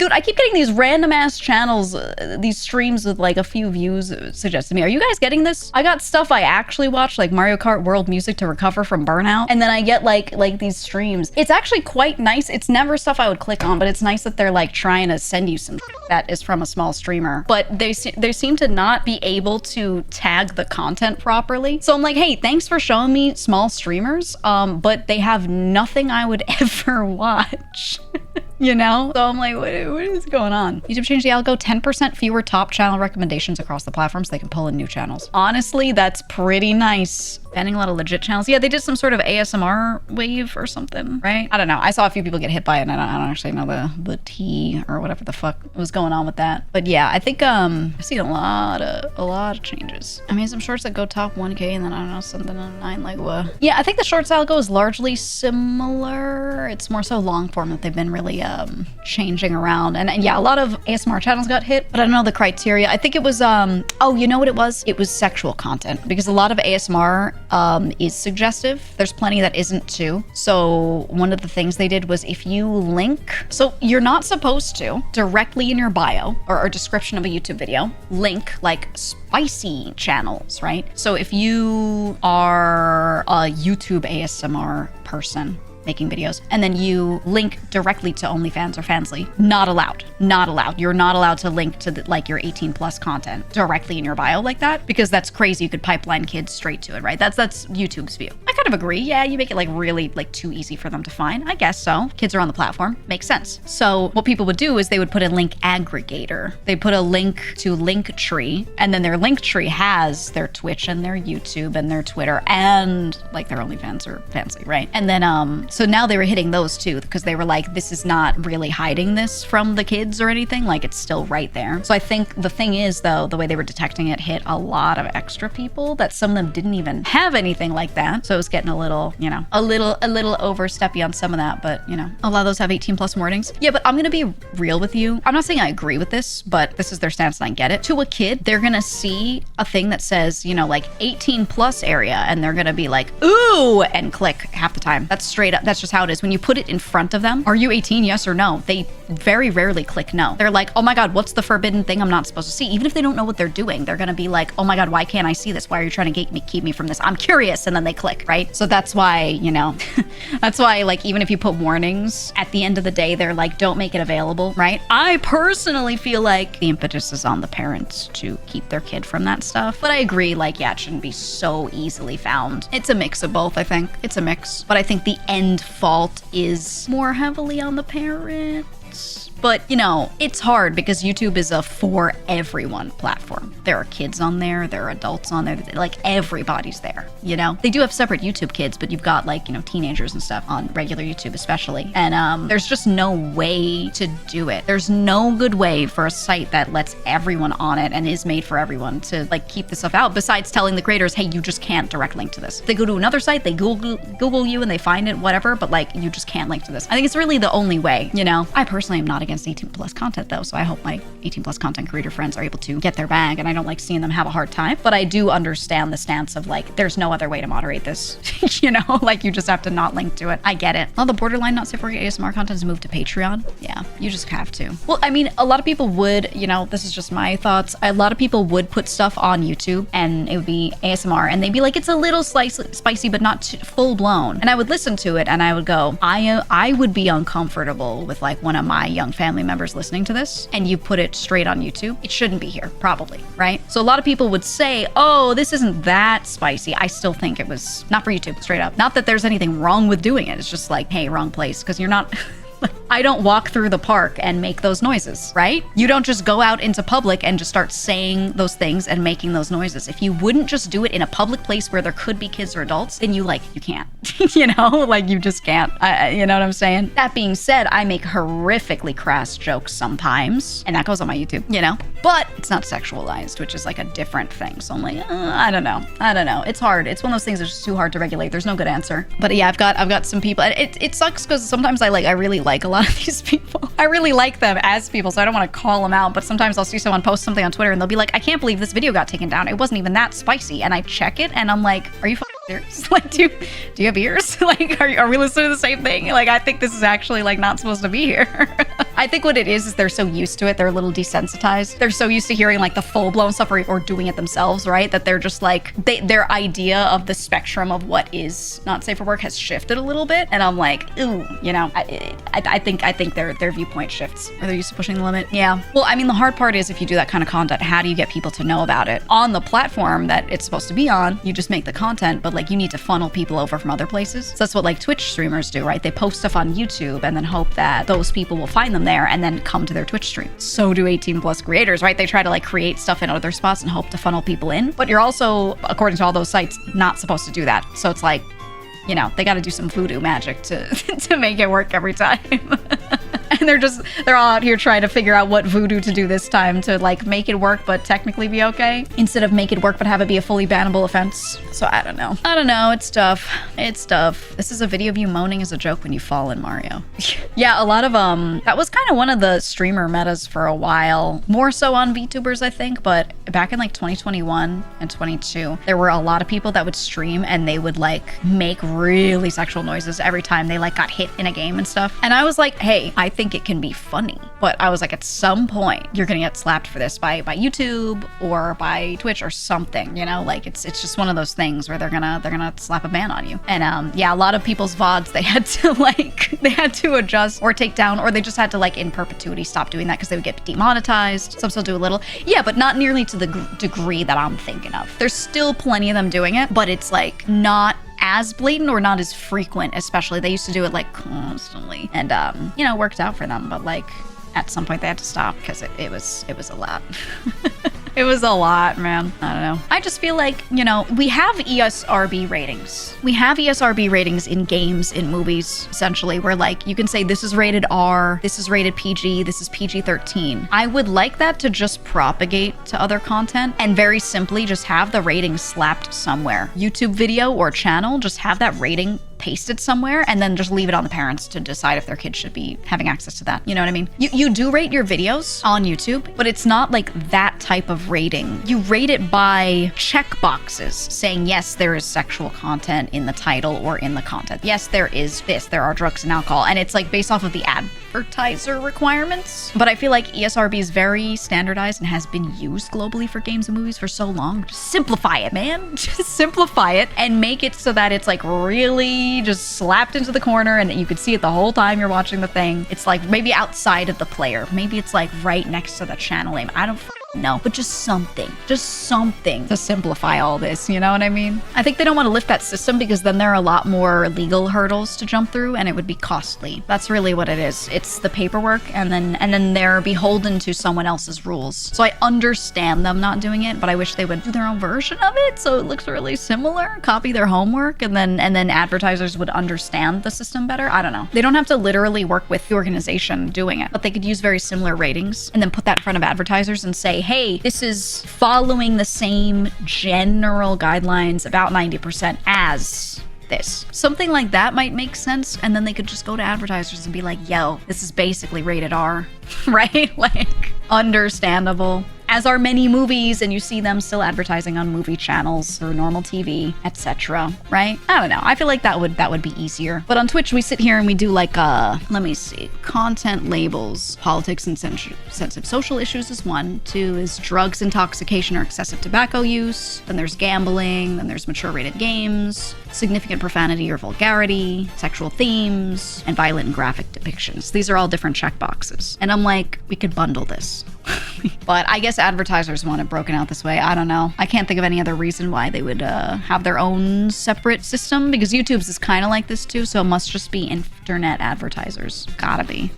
Dude, I keep getting these random ass channels, these streams with like a few views suggested to me. Are you guys getting this? I got stuff I actually watch, like Mario Kart World Music to recover from burnout. And then I get like these streams. It's actually quite nice. It's never stuff I would click on, but it's nice that they're like trying to send you some that is from a small streamer. But they seem to not be able to tag the content properly. So I'm like, hey, thanks for showing me small streamers, but they have nothing I would ever watch. You know? So I'm like, what is going on? YouTube changed the algo, 10% fewer top channel recommendations across the platforms. They can pull in new channels. Honestly, that's pretty nice. Banning a lot of legit channels. Yeah, they did some sort of ASMR wave or something, right? I don't know. I saw a few people get hit by it, and I don't actually know the tea or whatever the fuck was going on with that. But yeah, I think I've seen a lot of changes. I mean, some shorts that go top 1K, and then I don't know, something on 9, like what? Yeah, I think the shorts algo is largely similar. It's more so long form that they've been really changing around. And yeah, a lot of ASMR channels got hit, but I don't know the criteria. I think it was oh, you know what it was? It was sexual content, because a lot of ASMR is suggestive. There's plenty that isn't too. So one of the things they did was if you link, so you're not supposed to directly in your bio or description of a YouTube video, link like spicy channels, right? So if you are a YouTube ASMR person making videos, and then you link directly to OnlyFans or Fansly, not allowed. Not allowed. You're not allowed to link to like your 18+ content directly in your bio like that, because that's crazy. You could pipeline kids straight to it, right? That's YouTube's view. I kind of agree. Yeah, you make it like really like too easy for them to find. I guess so. Kids are on the platform. Makes sense. So what people would do is they would put a link aggregator. They put a link to Linktree, and then their Linktree has their Twitch and their YouTube and their Twitter and like their OnlyFans or Fansly, right? And then so now they were hitting those too, because they were like, this is not really hiding this from the kids or anything, like it's still right there. So I think the thing is though, the way they were detecting it hit a lot of extra people that some of them didn't even have anything like that. So it was getting a little, you know, a little oversteppy on some of that, but you know, a lot of those have 18+ warnings. Yeah, but I'm gonna be real with you. I'm not saying I agree with this, but this is their stance and I get it. To a kid, they're gonna see a thing that says, you know, like 18+ area, and they're gonna be like, ooh, and click half the time. That's straight up. That's just how it is. When you put it in front of them, are you 18, yes or no? They very rarely click no. They're like, oh my God, what's the forbidden thing I'm not supposed to see? Even if they don't know what they're doing, they're gonna be like, oh my God, why can't I see this? Why are you trying to keep me from this? I'm curious. And then they click, right? So that's why, you know, that's why like, even if you put warnings, at the end of the day, they're like, don't make it available, right? I personally feel like the impetus is on the parents to keep their kid from that stuff. But I agree, like, yeah, it shouldn't be so easily found. It's a mix of both, I think. It's a mix. But I think the end fault is more heavily on the parents. But, you know, it's hard because YouTube is a for everyone platform. There are kids on there, there are adults on there, like everybody's there, you know? They do have separate YouTube kids, but you've got like, you know, teenagers and stuff on regular YouTube especially. And there's just no way to do it. There's no good way for a site that lets everyone on it and is made for everyone to like keep this stuff out, besides telling the creators, hey, you just can't direct link to this. If they go to another site, they Google you and they find it, whatever, but like you just can't link to this. I think it's really the only way, you know? I personally am not against 18+ content though, so I hope my 18+ content creator friends are able to get their bag, and I don't like seeing them have a hard time, but I do understand the stance of like, there's no other way to moderate this, you know, like you just have to not link to it. I get it. Oh, the borderline not safe for ASMR content has moved to Patreon. Yeah, you just have to. Well, I mean, a lot of people would, you know, this is just my thoughts. A lot of people would put stuff on YouTube and it would be ASMR and they'd be like, it's a little spicy, but not full blown. And I would listen to it and I would go, I would be uncomfortable with like one of my young family members listening to this, and you put it straight on YouTube. It shouldn't be here, probably, right? So a lot of people would say, oh, this isn't that spicy. I still think it was not for YouTube, straight up. Not that there's anything wrong with doing it. It's just like, hey, wrong place, because you're not... I don't walk through the park and make those noises, right? You don't just go out into public and just start saying those things and making those noises. If you wouldn't just do it in a public place where there could be kids or adults, then you can't, you know, like you just can't, you know what I'm saying? That being said, I make horrifically crass jokes sometimes, and that goes on my YouTube, you know, but it's not sexualized, which is like a different thing. So I'm like, I don't know. It's hard. It's one of those things that's just too hard to regulate. There's no good answer. But yeah, I've got some people, and it sucks because sometimes I really like a lot of these people. I really like them as people, so I don't want to call them out, but sometimes I'll see someone post something on Twitter and they'll be like, I can't believe this video got taken down. It wasn't even that spicy. And I check it and I'm like, are you serious? Like, do you have ears? Like, are we listening to the same thing? Like, I think this is actually like not supposed to be here. I think what it is they're so used to it, they're a little desensitized. They're so used to hearing like the full-blown stuff or doing it themselves, right? That they're just like, their idea of the spectrum of what is not safe for work has shifted a little bit. And I'm like, ooh, you know, I think their viewpoint shifts. Are they used to pushing the limit? Yeah. Well, I mean, the hard part is if you do that kind of content, how do you get people to know about it? On the platform that it's supposed to be on, you just make the content, but like you need to funnel people over from other places. So that's what like Twitch streamers do, right? They post stuff on YouTube and then hope that those people will find them there and then come to their Twitch stream. So do 18+ creators, right? They try to like create stuff in other spots and hope to funnel people in. But you're also, according to all those sites, not supposed to do that. So it's like, you know, they got to do some voodoo magic to to make it work every time. And they're all out here trying to figure out what voodoo to do this time to like make it work but technically be okay, instead of make it work but have it be a fully bannable offense. So I don't know. It's tough. This is a video of you moaning as a joke when you fall in Mario. Yeah, a lot of that was kind of one of the streamer metas for a while, more so on VTubers I think, but back in like 2021 and 22 there were a lot of people that would stream and they would like make really sexual noises every time they like got hit in a game and stuff. And I was like, hey, I think it can be funny, but I was like, at some point you're gonna get slapped for this by YouTube or by Twitch or something, you know, like it's just one of those things where they're gonna slap a ban on you. And yeah, a lot of people's VODs they had to adjust or take down, or they just had to like in perpetuity stop doing that because they would get demonetized. Some still do a little, yeah, but not nearly to the degree that I'm thinking of. There's still plenty of them doing it, but it's like not as blatant or not as frequent. Especially they used to do it like constantly, and you know, worked out for them, but like at some point they had to stop because it was a lot. It was a lot, man. I don't know. I just feel like, you know, we have ESRB ratings. We have ESRB ratings in games, in movies, essentially, where like you can say this is rated R, this is rated PG, this is PG-13. I would like that to just propagate to other content and very simply just have the rating slapped somewhere. YouTube video or channel, just have that rating pasted somewhere and then just leave it on the parents to decide if their kids should be having access to that. You know what I mean? You do rate your videos on YouTube, but it's not like that type of rating. You rate it by check boxes saying, yes, there is sexual content in the title or in the content. Yes, there is this. There are drugs and alcohol. And it's like based off of the advertiser requirements. But I feel like ESRB is very standardized and has been used globally for games and movies for so long. Just simplify it, man. Just simplify it and make it so that it's like really just slapped into the corner and you could see it the whole time you're watching the thing. It's like maybe outside of the player. Maybe it's like right next to the channel name. I don't know, but just something to simplify all this, you know what I mean? I think they don't want to lift that system because then there are a lot more legal hurdles to jump through and it would be costly. That's really what it is. It's the paperwork and then they're beholden to someone else's rules. So I understand them not doing it, but I wish they would do their own version of it so it looks really similar, copy their homework, and then advertisers would understand the system better. I don't know. They don't have to literally work with the organization doing it, but they could use very similar ratings and then put that in front of advertisers and say, hey, this is following the same general guidelines about 90% as this. Something like that might make sense, and then they could just go to advertisers and be like, yo, this is basically rated R, right? Like, understandable. As are many movies, and you see them still advertising on movie channels or normal TV, etc. Right? I don't know. I feel like that would be easier. But on Twitch, we sit here and we do like let me see, content labels. Politics and sensitive social issues is one. 2 is drugs, intoxication, or excessive tobacco use. Then there's gambling. Then there's mature rated games, significant profanity or vulgarity, sexual themes, and violent and graphic depictions. These are all different checkboxes. And I'm like, we could bundle this. But I guess advertisers want it broken out this way. I don't know. I can't think of any other reason why they would have their own separate system, because YouTube's is kind of like this too, so it must just be internet advertisers. Gotta be.